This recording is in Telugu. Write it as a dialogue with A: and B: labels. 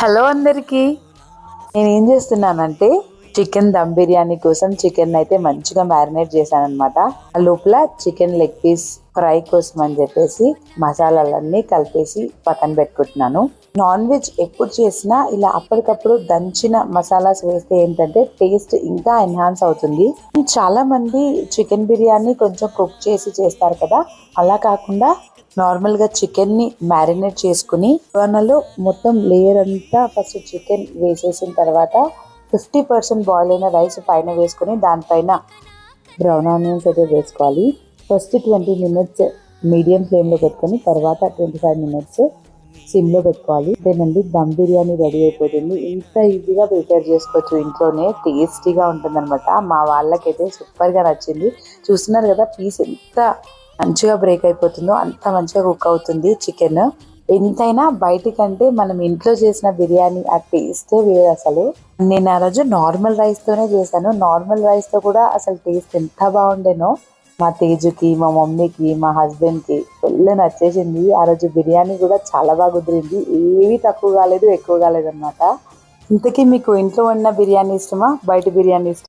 A: హలో అందరికీ, నేను ఏం చేస్తున్నానంటే చికెన్ దమ్ బిర్యానీ కోసం చికెన్ అయితే మంచిగా మ్యారినేట్ చేశాను అనమాట. ఆ లోపల చికెన్ లెగ్ పీస్ ఫ్రై కోసం అని చెప్పేసి మసాలాలన్నీ కలిపేసి పక్కన పెట్టుకుంటున్నాను. నాన్ వెజ్ ఎప్పుడు చేసినా ఇలా అప్పటికప్పుడు దంచిన మసాలాస్ వేస్తే ఏంటంటే టేస్ట్ ఇంకా ఎన్హాన్స్ అవుతుంది. చాలా మంది చికెన్ బిర్యానీ కొంచెం కుక్ చేసి చేస్తారు కదా, అలా కాకుండా నార్మల్గా చికెన్ని మ్యారినేట్ చేసుకుని వనలో మొత్తం లేయర్ అంతా ఫస్ట్ చికెన్ వేసేసిన తర్వాత 50% బాయిల్ అయిన రైస్ పైన వేసుకొని దానిపైన బ్రౌన్ ఆనియన్స్ అయితే వేసుకోవాలి. ఫస్ట్ 20 minutes మీడియం ఫ్లేమ్లో పెట్టుకొని తర్వాత 25 minutes సిమ్లో పెట్టుకోవాలి. అదేనండి, దమ్ బిర్యానీ రెడీ అయిపోతుంది. ఇంత ఈజీగా ప్రిపేర్ చేసుకోవచ్చు, ఇంట్లోనే టేస్టీగా ఉంటుంది అనమాట. మా వాళ్ళకైతే సూపర్గా నచ్చింది. చూస్తున్నారు కదా పీస్ ఎంత మంచిగా బ్రేక్ అయిపోతుందో అంత మంచిగా కుక్ అవుతుంది చికెన్. ఎంతైనా బయటికంటే మనం ఇంట్లో చేసిన బిర్యానీ ఆ టేస్టే వేరు అసలు. నేను ఆ రోజు నార్మల్ రైస్తోనే చేశాను. నార్మల్ రైస్తో కూడా అసలు టేస్ట్ ఎంత బాగుండేనో. మా తేజుకి, మా మమ్మీకి, మా హస్బెండ్కి ఫుల్ నచ్చేసింది. ఆ రోజు బిర్యానీ కూడా చాలా బాగా కుదిరింది. ఏవి తక్కువ కాలేదు, ఎక్కువ కాలేదు అనమాట. ఇంతకీ మీకు ఇంట్లో వండిన బిర్యానీ ఇష్టమా, బయట బిర్యానీ ఇష్టమా?